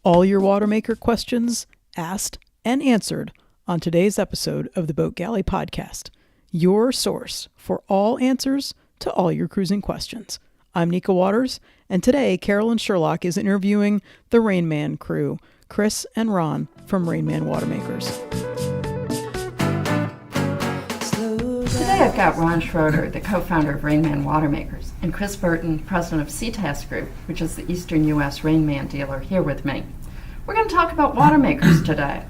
All your Watermaker questions asked and answered on today's episode of the Boat Galley Podcast, your source for all answers to all your cruising questions. I'm Nika Waters, and today Carolyn Shearlock is interviewing the Rainman crew, Chris and Ron from Rainman Watermakers. Today I've got Ron Schroeder, the co-founder of Rainman Watermakers, and Chris Burton, president of CTAS Group, which is the Eastern U.S. Rainman dealer, here with me. We're going to talk about Watermakers today.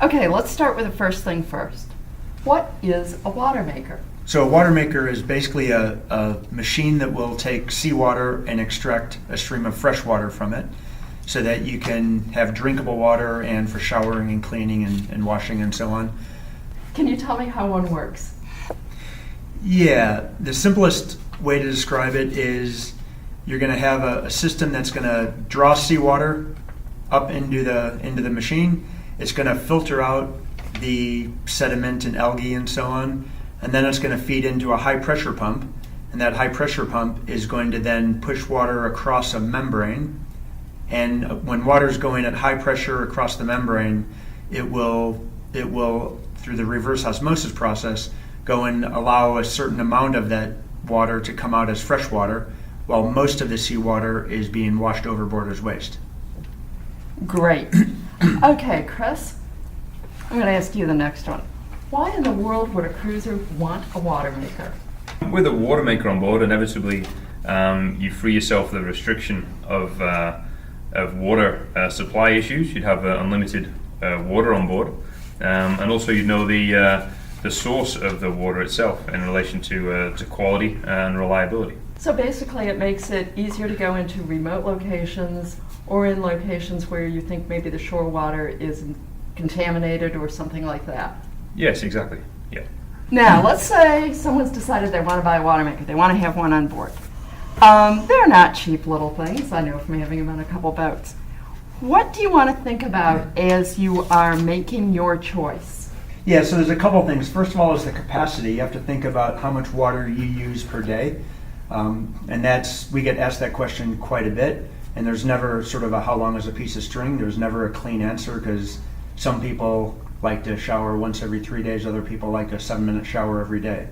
Okay, let's start with the first thing first. What is a Watermaker? So a Watermaker is basically a machine that will take seawater and extract a stream of fresh water from it so that you can have drinkable water and for showering and cleaning and washing and so on. Can you tell me how one works? Yeah, the simplest way to describe it is you're going to have a system that's going to draw seawater up into the machine. It's going to filter out the sediment and algae and so on, and then it's going to feed into a high pressure pump, and that high pressure pump is going to then push water across a membrane, and when water is going at high pressure across the membrane, it will through the reverse osmosis process go and allow a certain amount of that water to come out as fresh water, while most of the seawater is being washed overboard as waste. Great. Okay, Chris, I'm going to ask you the next one. Why in the world would a cruiser want a Watermaker? With a Watermaker on board, inevitably you free yourself of the restriction of water supply issues. You'd have unlimited water on board, and also you'd know the source of the water itself in relation to quality and reliability. So basically it makes it easier to go into remote locations or in locations where you think maybe the shore water is contaminated or something like that. Yes, exactly. Yeah. Now, let's say someone's decided they want to buy a Watermaker. They want to have one on board. They're not cheap little things. I know from having them on a couple boats. What do you want to think about as you are making your choice? Yeah, so there's a couple things. First of all is the capacity. You have to think about how much water you use per day. And we get asked that question quite a bit. And there's never sort of a how long is a piece of string. There's never a clean answer because some people like to shower once every 3 days. Other people like a 7-minute shower every day.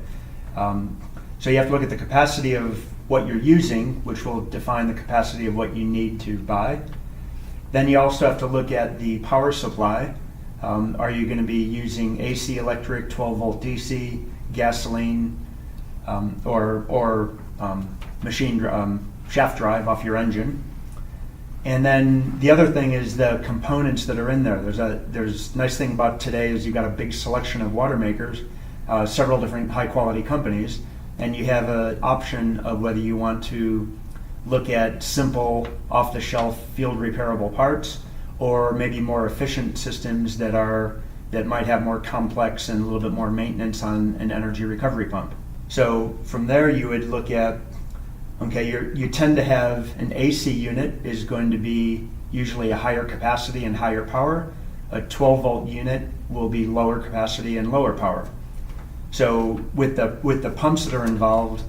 So you have to look at the capacity of what you're using, which will define the capacity of what you need to buy. Then you also have to look at the power supply. Are you going to be using AC, electric, 12-volt DC, gasoline, or machine shaft drive off your engine? And then the other thing is the components that are in there. There's nice thing about today is you've got a big selection of Watermakers, several different high-quality companies, and you have an option of whether you want to look at simple, off-the-shelf, field repairable parts, or maybe more efficient systems that might have more complex and a little bit more maintenance on an energy recovery pump. So from there you would look at, okay, you tend to have an AC unit is going to be usually a higher capacity and higher power. A 12-volt unit will be lower capacity and lower power. So with the pumps that are involved,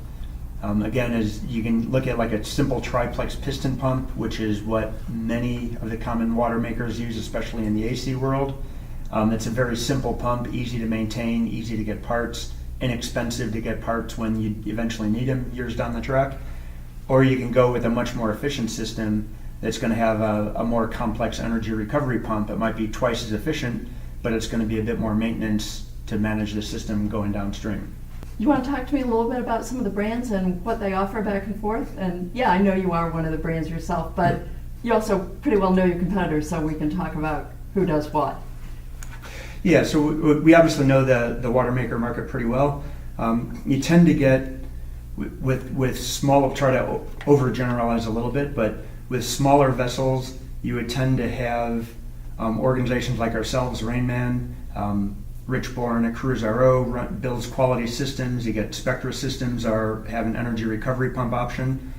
again, is you can look at like a simple triplex piston pump, which is what many of the common Watermakers use, especially in the AC world. It's a very simple pump, easy to maintain, easy to get parts, inexpensive to get parts when you eventually need them years down the track. Or you can go with a much more efficient system that's going to have a more complex energy recovery pump. It might be twice as efficient, but it's going to be a bit more maintenance to manage the system going downstream. You want to talk to me a little bit about some of the brands and what they offer back and forth? And yeah, I know you are one of the brands yourself, but you also pretty well know your competitors, so we can talk about who does what. Yeah, so we obviously know the Watermaker market pretty well. You tend to get with small, try to overgeneralize a little bit, but with smaller vessels, you would tend to have organizations like ourselves, Rainman, Richborn, Cruise RO builds quality systems. You get Spectra Systems have an energy recovery pump option.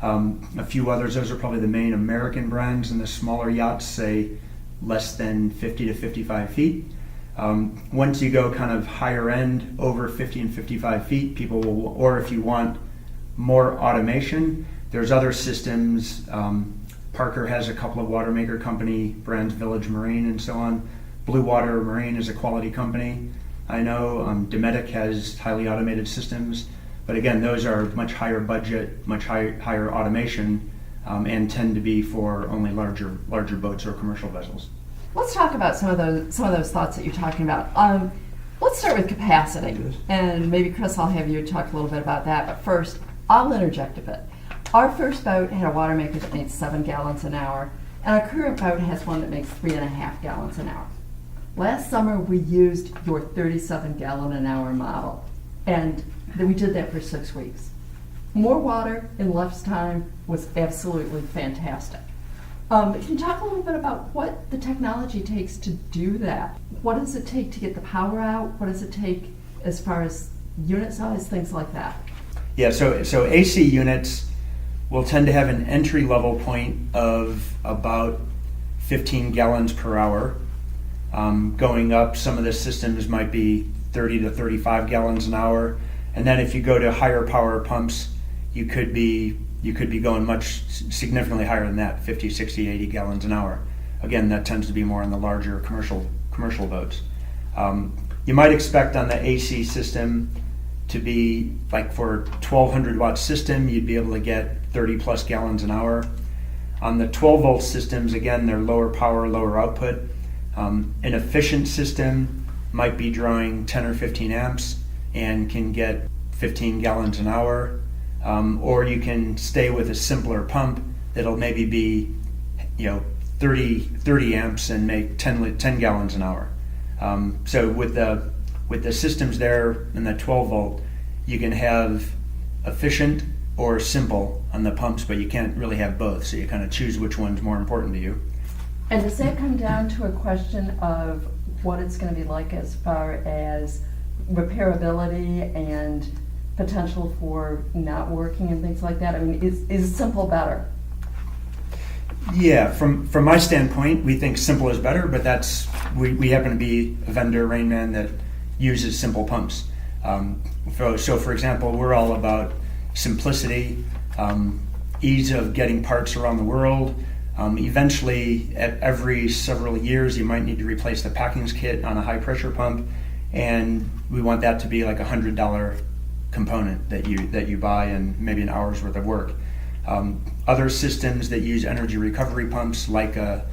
A few others, those are probably the main American brands, and the smaller yachts, say less than 50 to 55 feet. Once you go kind of higher end, over 50 and 55 feet, people will, or if you want more automation, there's other systems, Parker has a couple of Watermaker company brands, Village Marine and so on. Blue Water Marine is a quality company. I know Dometic has highly automated systems, but again, those are much higher budget, much higher automation, and tend to be for only larger boats or commercial vessels. Let's talk about some of those thoughts that you're talking about. Let's start with capacity, and maybe Chris, I'll have you talk a little bit about that. But first, I'll interject a bit. Our first boat had a Watermaker that made 7 gallons an hour, and our current boat has one that makes 3.5 gallons an hour. Last summer, we used your 37-gallon-an-hour model, and we did that for 6 weeks. More water in less time was absolutely fantastic. Can you talk a little bit about what the technology takes to do that? What does it take to get the power out? What does it take as far as unit size, things like that? Yeah, so AC units will tend to have an entry level point of about 15 gallons per hour. Going up, some of the systems might be 30 to 35 gallons an hour. And then if you go to higher power pumps, you could be going much significantly higher than that, 50, 60, 80 gallons an hour. Again, that tends to be more in the larger commercial boats. You might expect on the AC system to be, like for a 1200 watt system, you'd be able to get 30 plus gallons an hour. On the 12 volt systems, again, they're lower power, lower output. An efficient system might be drawing 10 or 15 amps and can get 15 gallons an hour. Or you can stay with a simpler pump that'll maybe be 30 amps and make 10 gallons an hour. So with the systems there in the 12 volt, you can have efficient or simple on the pumps, but you can't really have both, so you kind of choose which one's more important to you. And does that come down to a question of what it's going to be like as far as repairability and potential for not working and things like that? I mean, is simple better? Yeah, from my standpoint, we think simple is better, but we happen to be a vendor, Rainman, that uses simple pumps. So for example, we're all about simplicity, ease of getting parts around the world. Eventually, at every several years, you might need to replace the packings kit on a high pressure pump, and we want that to be like $100 component that you buy and maybe an hour's worth of work. Other systems that use energy recovery pumps, like a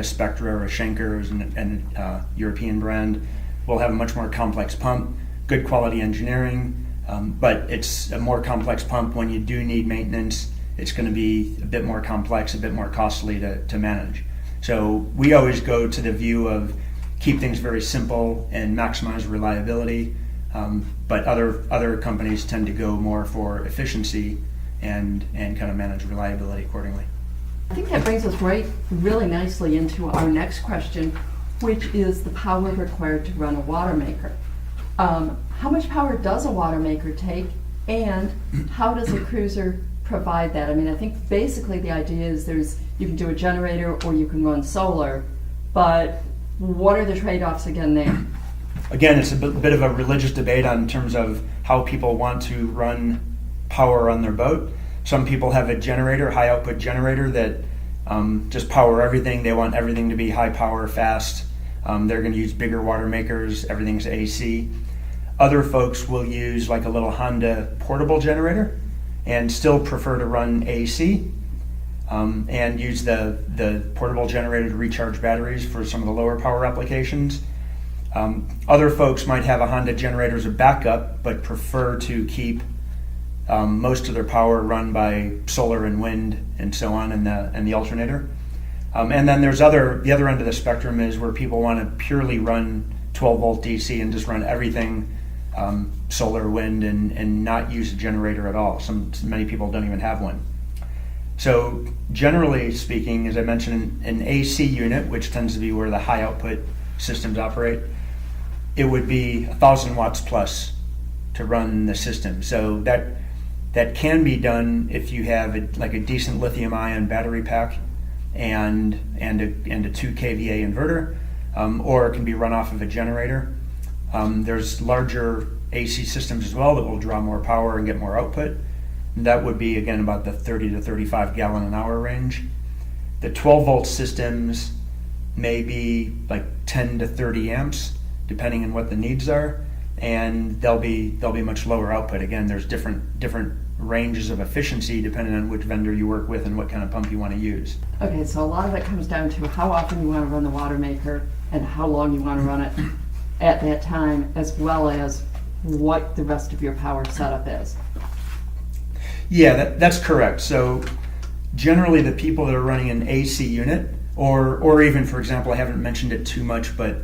Spectra or a Schenker and European brand, will have a much more complex pump, good quality engineering, but it's a more complex pump. When you do need maintenance, it's going to be a bit more complex, a bit more costly to manage. So we always go to the view of keep things very simple and maximize reliability, but other companies tend to go more for efficiency and kind of manage reliability accordingly. I think that brings us really nicely into our next question, which is the power required to run a Watermaker. How much power does a Watermaker take, and how does a cruiser provide that? I mean, I think basically the idea is you can do a generator or you can run solar, but what are the trade-offs again there? Again, it's a bit of a religious debate in terms of how people want to run power on their boat. Some people have a generator, high output generator that just power everything. They want everything to be high power, fast. They're going to use bigger Watermakers, everything's AC. Other folks will use like a little Honda portable generator and still prefer to run AC and use the portable generator to recharge batteries for some of the lower power applications. Other folks might have a Honda generator as a backup, but prefer to keep most of their power run by solar and wind and so on, and the alternator. And then there's the other end of the spectrum is where people want to purely run 12 volt DC and just run everything solar, wind, and not use a generator at all. Many people don't even have one. So generally speaking, as I mentioned, an AC unit, which tends to be where the high output systems operate, it would be 1,000 watts plus to run the system. So that can be done if you have a decent lithium-ion battery pack and a 2 kVA inverter, or it can be run off of a generator. There's larger AC systems as well that will draw more power and get more output. And that would be, again, about the 30 to 35 gallon an hour range. The 12 volt systems may be like 10 to 30 amps, depending on what the needs are, and they'll be much lower output. Again, there's different ranges of efficiency depending on which vendor you work with and what kind of pump you want to use. Okay, so a lot of it comes down to how often you want to run the water maker and how long you want to run it at that time, as well as what the rest of your power setup is. Yeah, that's correct. So generally the people that are running an AC unit, or even, for example, I haven't mentioned it too much, but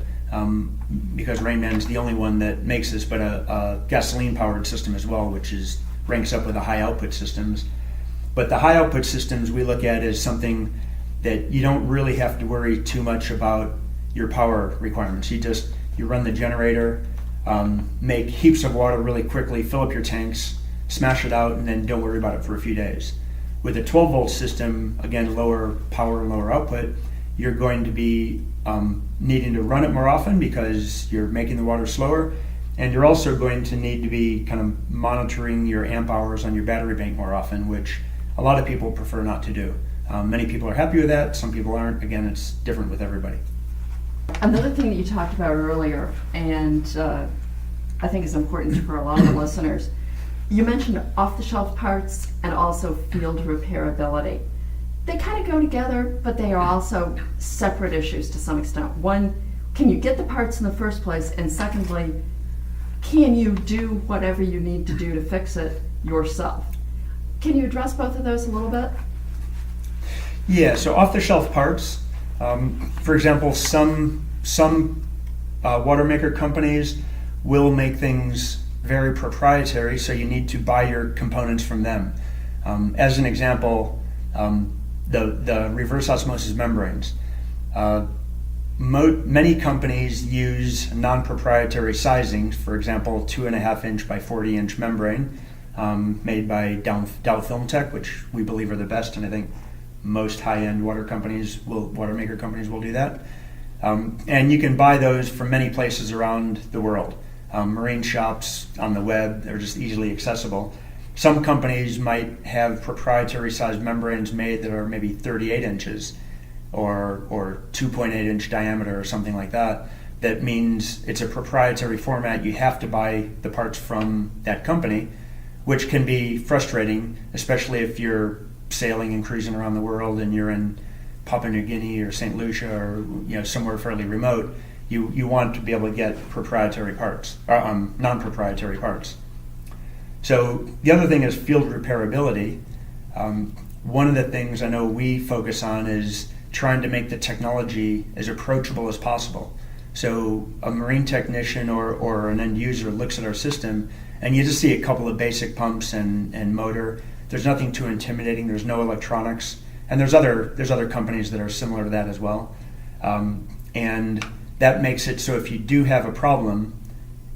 because Rainman's the only one that makes this, but a gasoline-powered system as well, which ranks up with the high-output systems. But the high-output systems we look at as something that you don't really have to worry too much about your power requirements. You run the generator, make heaps of water really quickly, fill up your tanks, smash it out, and then don't worry about it for a few days. With a 12-volt system, again, lower power and lower output, you're going to be needing to run it more often because you're making the water slower, and you're also going to need to be kind of monitoring your amp hours on your battery bank more often, which a lot of people prefer not to do. Many people are happy with that, some people aren't. Again, it's different with everybody. Another thing that you talked about earlier, and I think is important for a lot of the listeners, you mentioned off-the-shelf parts and also field repairability. They kind of go together, but they are also separate issues to some extent. One, can you get the parts in the first place? And secondly, can you do whatever you need to do to fix it yourself? Can you address both of those a little bit? Yeah, so off-the-shelf parts, for example, some water maker companies will make things very proprietary, so you need to buy your components from them. As an example, the reverse osmosis membranes. Many companies use non-proprietary sizings, for example, 2.5 inch by 40 inch membrane made by Dow Film Tech, which we believe are the best, and I think most high-end water maker companies will do that. And you can buy those from many places around the world. Marine shops, on the web, they're just easily accessible. Some companies might have proprietary sized membranes made that are maybe 38 inches or 2.8 inch diameter or something like that. That means it's a proprietary format. You have to buy the parts from that company, which can be frustrating, especially if you're sailing and cruising around the world and you're in Papua New Guinea or St. Lucia or somewhere fairly remote. You want to be able to get proprietary parts, non-proprietary parts. So the other thing is field repairability. One of the things I know we focus on is trying to make the technology as approachable as possible. So a marine technician or an end user looks at our system and you just see a couple of basic pumps and motor. There's nothing too intimidating. There's no electronics. And there's other companies that are similar to that as well. And that makes it so if you do have a problem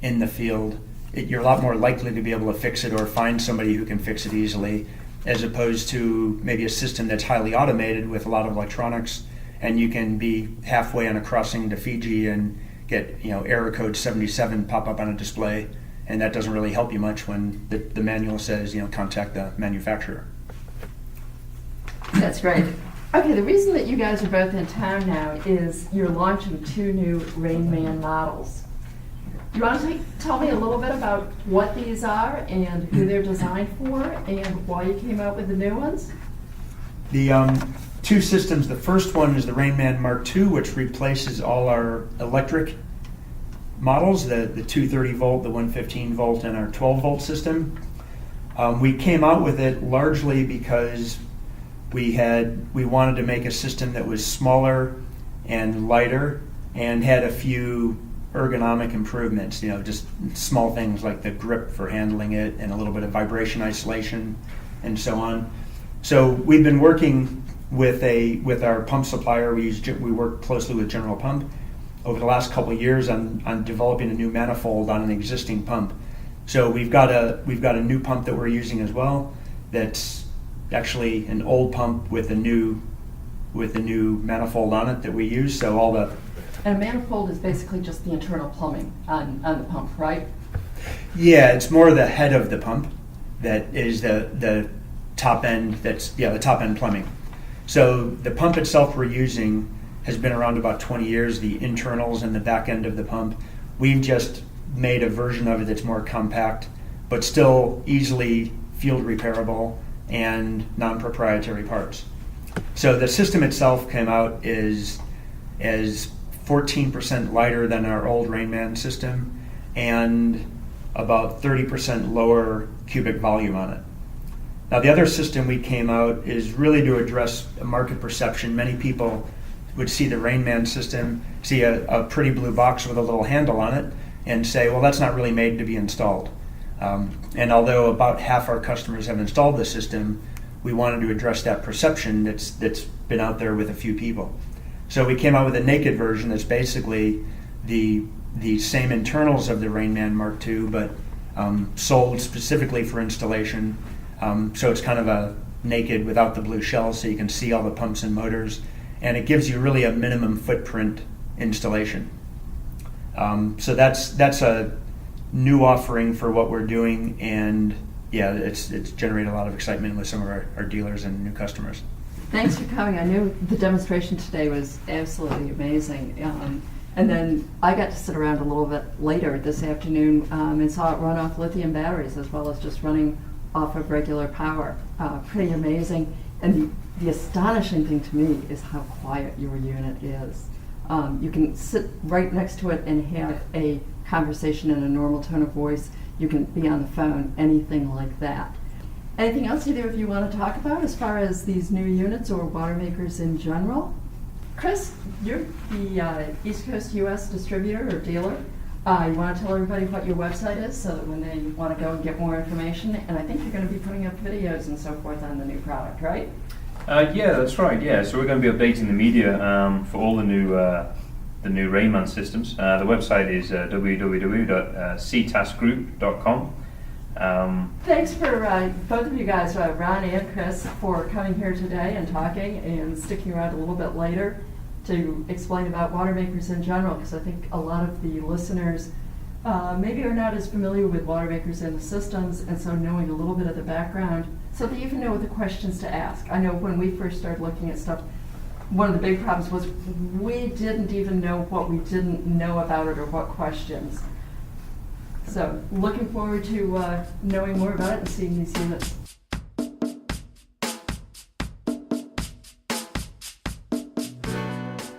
in the field, you're a lot more likely to be able to fix it or find somebody who can fix it easily, as opposed to maybe a system that's highly automated with a lot of electronics, and you can be halfway on a crossing to Fiji and get error code 77 pop up on a display, and that doesn't really help you much when the manual says contact the manufacturer. That's great. Okay, the reason that you guys are both in town now is you're launching 2 new Rainman models. You want to tell me a little bit about what these are and who they're designed for and why you came out with the new ones? The 2 systems, the first one is the Rainman Mark II, which replaces all our electric models, the 230 volt, the 115 volt, and our 12 volt system. We came out with it largely because we wanted to make a system that was smaller and lighter and had a few ergonomic improvements, just small things like the grip for handling it and a little bit of vibration isolation and so on. So we've been working with our pump supplier. We work closely with General Pump over the last couple of years on developing a new manifold on an existing pump. So we've got a new pump that we're using as well. That's actually an old pump with a new manifold on it that we use. So all the And a manifold is basically just the internal plumbing on the pump, right? Yeah, it's more the head of the pump that is the top end. That's the top end plumbing. So the pump itself we're using has been around about 20 years, the internals and the back end of the pump. We've just made a version of it that's more compact, but still easily field repairable and non-proprietary parts. So the system itself came out as 14% lighter than our old Rainman system and about 30% lower cubic volume on it. Now the other system we came out is really to address a market perception. Many people would see the Rainman system, see a pretty blue box with a little handle on it, and say, well, that's not really made to be installed. And although about half our customers have installed the system, we wanted to address that perception that's been out there with a few people. So we came out with a naked version that's basically the same internals of the Rainman Mark II, but sold specifically for installation. So it's kind of a naked without the blue shell, so you can see all the pumps and motors, and it gives you really a minimum footprint installation. So that's a new offering for what we're doing, and yeah, it's generated a lot of excitement with some of our dealers and new customers. Thanks for coming. I knew the demonstration today was absolutely amazing. And then I got to sit around a little bit later this afternoon and saw it run off lithium batteries as well as just running off of regular power. Pretty amazing. And the astonishing thing to me is how quiet your unit is. You can sit right next to it and have a conversation in a normal tone of voice. You can be on the phone, anything like that. Anything else either of you want to talk about as far as these new units or Watermakers in general? Chris, you're the East Coast U.S. distributor or dealer. You want to tell everybody what your website is so that when they want to go and get more information, and I think you're going to be putting up videos and so forth on the new product, right? Yeah, that's right. Yeah, so we're going to be updating the media for all the new Rainman systems. The website is www.ctaskgroup.com. Thanks for both of you guys, Ron and Chris, for coming here today and talking and sticking around a little bit later to explain about Watermakers in general, because I think a lot of the listeners maybe are not as familiar with Watermakers and the systems, and so knowing a little bit of the background so they even know what the questions to ask. I know when we first started looking at stuff, one of the big problems was we didn't even know what we didn't know about it or what questions. So looking forward to knowing more about it and seeing these units.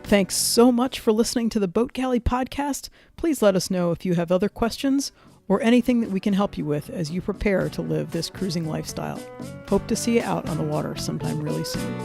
Thanks so much for listening to the Boat Galley podcast. Please let us know if you have other questions or anything that we can help you with as you prepare to live this cruising lifestyle. Hope to see you out on the water sometime really soon.